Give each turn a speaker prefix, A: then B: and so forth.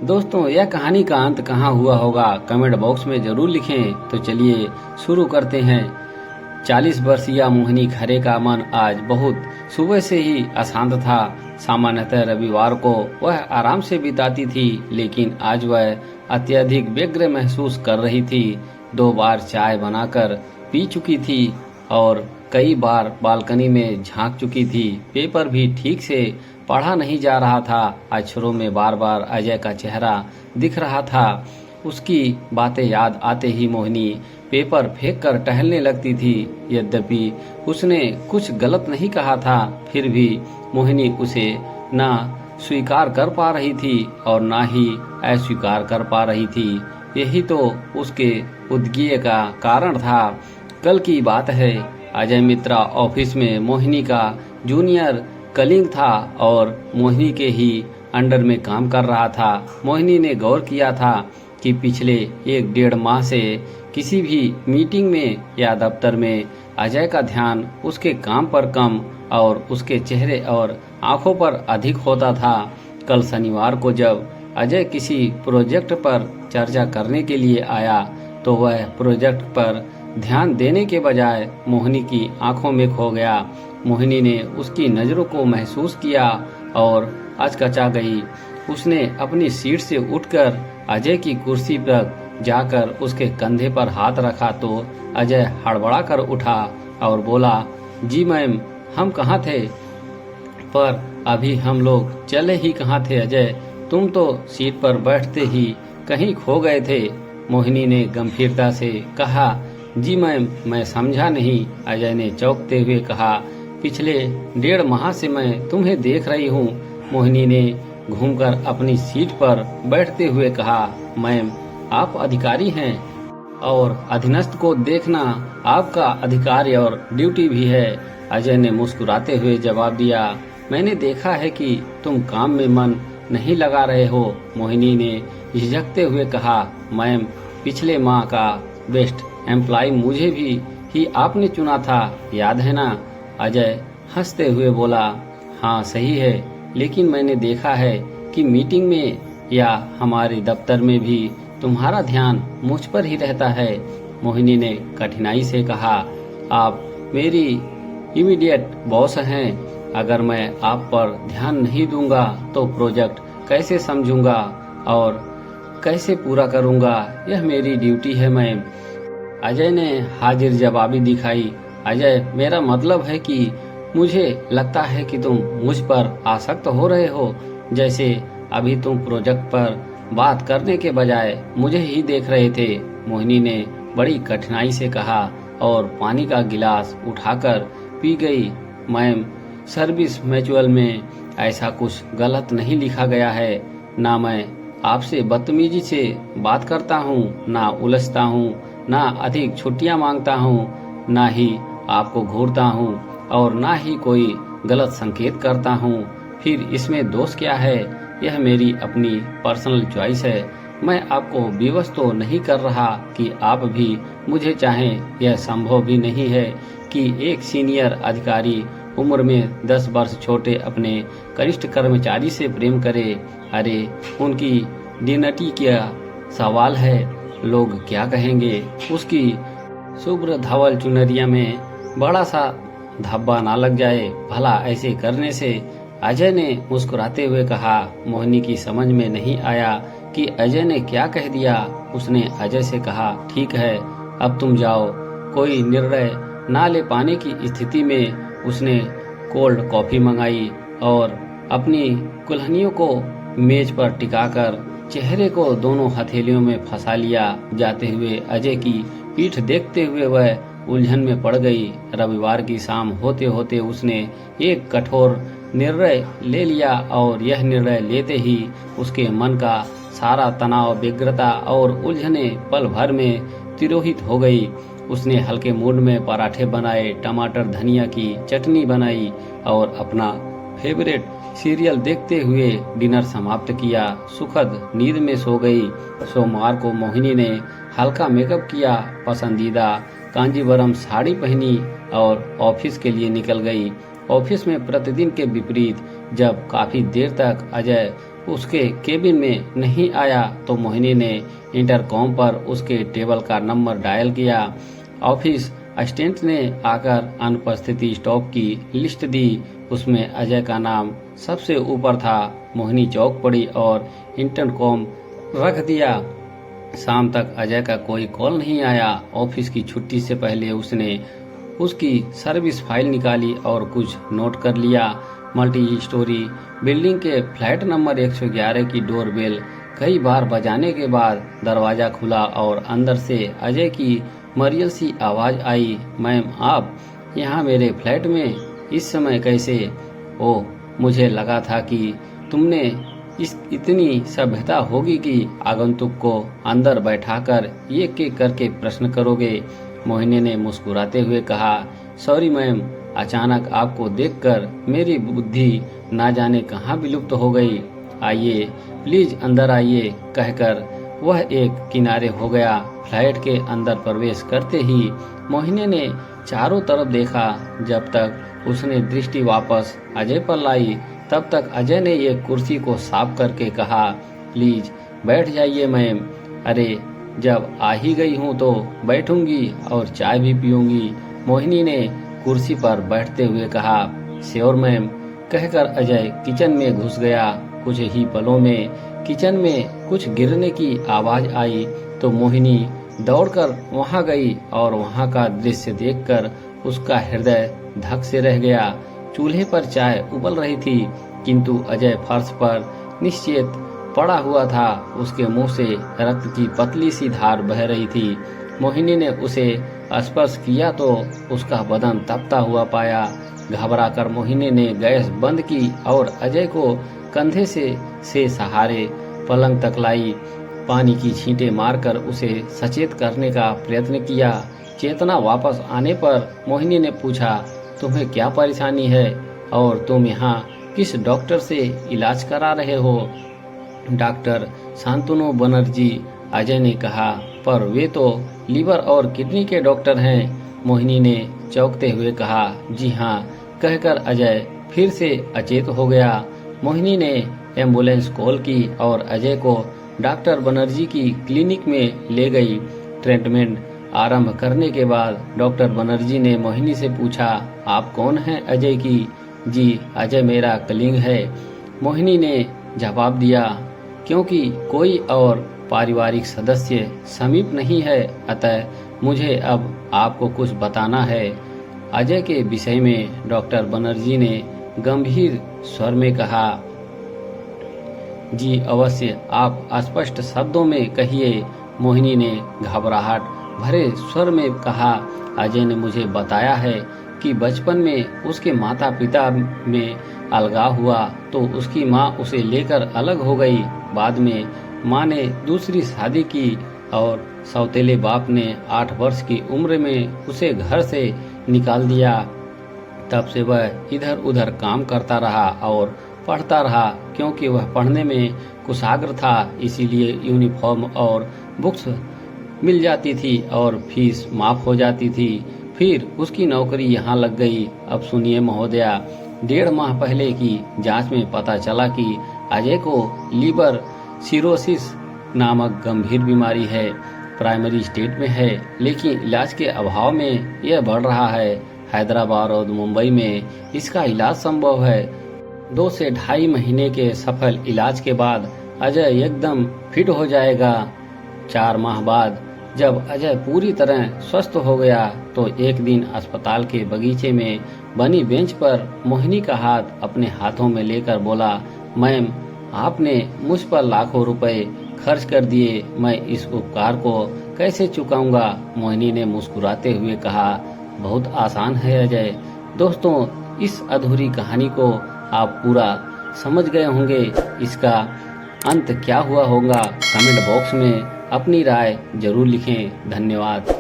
A: दोस्तों, यह कहानी का अंत कहाँ हुआ होगा कमेंट बॉक्स में जरूर लिखें। तो चलिए शुरू करते हैं। 40 वर्षीय मोहिनी खरे का मन आज बहुत सुबह से ही अशांत था। सामान्यतः रविवार को वह आराम से बिताती थी, लेकिन आज वह अत्यधिक व्यग्र महसूस कर रही थी। 2 बार चाय बनाकर पी चुकी थी और कई बार बालकनी में झांक चुकी थी। पेपर भी ठीक से पढ़ा नहीं जा रहा था। अक्षरों में बार बार अजय का चेहरा दिख रहा था। उसकी बातें याद आते ही मोहिनी पेपर फेंककर टहलने लगती थी। यद्यपि उसने कुछ गलत नहीं कहा था, फिर भी मोहिनी उसे ना स्वीकार कर पा रही थी और ना ही अस्वीकार कर पा रही थी। यही तो उसके उद्ग्रीय का कारण था। कल की बात है, अजय मित्रा ऑफिस में मोहिनी का जूनियर कलीग था और मोहिनी के ही अंडर में काम कर रहा था। मोहिनी ने गौर किया था कि पिछले 1-1.5 माह से किसी भी मीटिंग में या दफ्तर में अजय का ध्यान उसके काम पर कम और उसके चेहरे और आंखों पर अधिक होता था। कल शनिवार को जब अजय किसी प्रोजेक्ट पर चर्चा करने के लिए आया, तो वह प्रोजेक्ट पर ध्यान देने के बजाय मोहिनी की आंखों में खो गया। मोहिनी ने उसकी नज़रों को महसूस किया और हचकचा गई। उसने अपनी सीट से उठकर अजय की कुर्सी पर जाकर उसके कंधे पर हाथ रखा तो अजय हड़बड़ा कर उठा और बोला, जी मैम, हम कहाँ थे? पर अभी हम लोग चले ही कहाँ थे अजय, तुम तो सीट पर बैठते ही कहीं खो गए थे। मोहिनी ने गंभीरता से कहा, जी मैम, मैं समझा नहीं। अजय ने चौंकते हुए कहा, पिछले 1.5 माह से मैं तुम्हें देख रही हूँ। मोहिनी ने घूमकर अपनी सीट पर बैठते हुए कहा, मैम, आप अधिकारी हैं और अधीनस्थ को देखना आपका अधिकार और ड्यूटी भी है। अजय ने मुस्कुराते हुए जवाब दिया, मैंने देखा है कि तुम काम में मन नहीं लगा रहे हो। मोहिनी ने झिझकते हुए कहा, मैम, पिछले माह का बेस्ट एम्प्लॉय मुझे भी ही आपने चुना था, याद है ना? अजय हंसते हुए बोला, हाँ सही है, लेकिन मैंने देखा है कि मीटिंग में या हमारे दफ्तर में भी तुम्हारा ध्यान मुझ पर ही रहता है। मोहिनी ने कठिनाई से कहा, आप मेरी इमीडिएट बॉस हैं। अगर मैं आप पर ध्यान नहीं दूंगा तो प्रोजेक्ट कैसे समझूंगा और कैसे पूरा करूंगा? यह मेरी ड्यूटी है मैम। अजय ने हाजिर जवाबी दिखाई। अजय, मेरा मतलब है कि मुझे लगता है कि तुम मुझ पर आसक्त हो रहे हो। जैसे अभी तुम प्रोजेक्ट पर बात करने के बजाय मुझे ही देख रहे थे। मोहिनी ने बड़ी कठिनाई से कहा और पानी का गिलास उठाकर पी गई। मैम, सर्विस मैनुअल में ऐसा कुछ गलत नहीं लिखा गया है। ना मैं आपसे बदतमीजी से बात करता हूँ, ना उलझता हूँ, ना अधिक छुट्टियाँ मांगता हूँ, ना ही आपको घूरता हूँ और ना ही कोई गलत संकेत करता हूँ। फिर इसमें दोष क्या है? यह मेरी अपनी पर्सनल चॉइस है। मैं आपको विवश तो नहीं कर रहा कि आप भी मुझे चाहें। यह संभव भी नहीं है कि एक सीनियर अधिकारी उम्र में 10 वर्ष छोटे अपने कनिष्ठ कर्मचारी से प्रेम करे। अरे, उनकी डिग्निटी का सवाल है, लोग क्या कहेंगे? उसकी शुभ्र धवल चुनरिया में बड़ा सा धब्बा ना लग जाए भला ऐसे करने से? अजय ने मुस्कुराते हुए कहा। मोहिनी की समझ में नहीं आया कि अजय ने क्या कह दिया। उसने अजय से कहा, ठीक है, अब तुम जाओ। कोई निर्णय ना ले पाने की स्थिति में उसने कोल्ड कॉफी मंगाई और अपनी कुल्हनियों को मेज पर टिकाकर चेहरे को दोनों हथेलियों में फंसा लिया। जाते हुए अजय की पीठ देखते हुए वह उलझन में पड़ गई। रविवार की शाम होते होते उसने एक कठोर निर्णय ले लिया और यह निर्णय लेते ही उसके मन का सारा तनाव, व्यग्रता और उलझने पल भर में तिरोहित हो गई। उसने हल्के मूड में पराठे बनाए, टमाटर धनिया की चटनी बनाई और अपना फेवरेट सीरियल देखते हुए डिनर समाप्त किया। सुखद नींद में सो गई। सोमवार को मोहिनी ने हल्का मेकअप किया, पसंदीदा कांजीवरम साड़ी पहनी और ऑफिस के लिए निकल गई। ऑफिस में प्रतिदिन के विपरीत जब काफी देर तक अजय उसके केबिन में नहीं आया तो मोहिनी ने इंटरकॉम पर उसके टेबल का नंबर डायल किया। ऑफिस असिस्टेंट ने आकर अनुपस्थिति स्टॉप की लिस्ट दी। उसमें अजय का नाम सबसे ऊपर था। मोहिनी चौंक पड़ी और इंटरकॉम रख दिया। शाम तक अजय का कोई कॉल नहीं आया। ऑफिस की छुट्टी से पहले उसने उसकी सर्विस फाइल निकाली और कुछ नोट कर लिया। मल्टी स्टोरी बिल्डिंग के फ्लैट नंबर 111 की डोरबेल कई बार बजाने के बाद दरवाजा खुला और अंदर से अजय की मरियल सी आवाज आई, मैम आप यहाँ मेरे फ्लैट में इस समय कैसे? ओह, मुझे लगा था कि तुमने इतनी सभ्यता होगी कि आगंतुक को अंदर बैठाकर एक एक करके प्रश्न करोगे। मोहिनी ने मुस्कुराते हुए कहा, सॉरी मैम, अचानक आपको देखकर मेरी बुद्धि ना जाने कहाँ विलुप्त हो गई। आइए प्लीज अंदर आइए, कहकर वह एक किनारे हो गया। फ्लैट के अंदर प्रवेश करते ही मोहिनी ने चारों तरफ देखा। जब तक उसने दृष्टि वापस अजय पर लाई तब तक अजय ने एक कुर्सी को साफ करके कहा, प्लीज बैठ जाइए मैम। अरे जब आ ही गई हूँ तो बैठूंगी और चाय भी पीऊंगी। मोहिनी ने कुर्सी पर बैठते हुए कहा, श्योर मैम, कहकर अजय किचन में घुस गया। कुछ ही पलों में किचन में कुछ गिरने की आवाज आई तो मोहिनी दौड़कर वहां गई और वहां का दृश्य देखकर उसका हृदय धक से रह गया। चूल्हे पर चाय उबल रही थी किंतु अजय फर्श पर निश्चेत पड़ा हुआ था। उसके मुंह से रक्त की पतली सी धार बह रही थी। मोहिनी ने उसे स्पर्श किया तो उसका बदन तपता हुआ पाया। घबराकर मोहिनी ने गैस बंद की और अजय को कंधे से सहारे पलंग तक लाई। पानी की छींटे मारकर उसे सचेत करने का प्रयत्न किया। चेतना वापस आने पर मोहिनी ने पूछा, तुम्हें क्या परेशानी है और तुम यहाँ किस डॉक्टर से इलाज करा रहे हो? डॉक्टर शांतनु बनर्जी, अजय ने कहा, पर वे तो लीवर और किडनी के डॉक्टर हैं। मोहिनी ने चौंकते हुए कहा, जी हाँ, कहकर अजय फिर से अचेत हो गया। मोहिनी ने एम्बुलेंस कॉल की और अजय को डॉक्टर बनर्जी की क्लिनिक में ले गई। ट्रीटमेंट आरंभ करने के बाद डॉक्टर बनर्जी ने मोहिनी से पूछा, आप कौन हैं अजय की? जी, अजय मेरा कलीग है, मोहिनी ने जवाब दिया। क्योंकि कोई और पारिवारिक सदस्य समीप नहीं है, अतः मुझे अब आपको कुछ बताना है। अजय के विषय में डॉक्टर बनर्जी ने गंभीर स्वर में कहा, जी अवश्य, आप स्पष्ट शब्दों में कहिए। मोहिनी ने घबराहट भरे स्वर में कहा, अजय ने मुझे बताया है कि बचपन में उसके माता पिता में अलगाव हुआ तो उसकी माँ उसे लेकर अलग हो गई। बाद में माँ ने दूसरी शादी की और सौतेले बाप ने 8 वर्ष की उम्र में उसे घर से निकाल दिया। तब से वह इधर उधर काम करता रहा और पढ़ता रहा। क्योंकि वह पढ़ने में कुशाग्र था, इसीलिए यूनिफॉर्म और बुक्स मिल जाती थी और फीस माफ हो जाती थी। फिर उसकी नौकरी यहाँ लग गई। अब सुनिए महोदया, 1.5 माह पहले की जांच में पता चला कि अजय को लीवर सिरोसिस नामक गंभीर बीमारी है। प्राइमरी स्टेज में है, लेकिन इलाज के अभाव में यह बढ़ रहा है। हैदराबाद और मुंबई में इसका इलाज संभव है। 2 से 2.5 महीने के सफल इलाज के बाद अजय एकदम फिट हो जाएगा। 4 माह बाद जब अजय पूरी तरह स्वस्थ हो गया तो एक दिन अस्पताल के बगीचे में बनी बेंच पर मोहिनी का हाथ अपने हाथों में लेकर बोला, मैम, आपने मुझ पर लाखों रुपए खर्च कर दिए, मैं इस उपकार को कैसे चुकाऊंगा? मोहिनी ने मुस्कुराते हुए कहा, बहुत आसान है अजय। दोस्तों, इस अधूरी कहानी को आप पूरा समझ गए होंगे। इसका अंत क्या हुआ होगा? कमेंट बॉक्स में अपनी राय जरूर लिखें। धन्यवाद।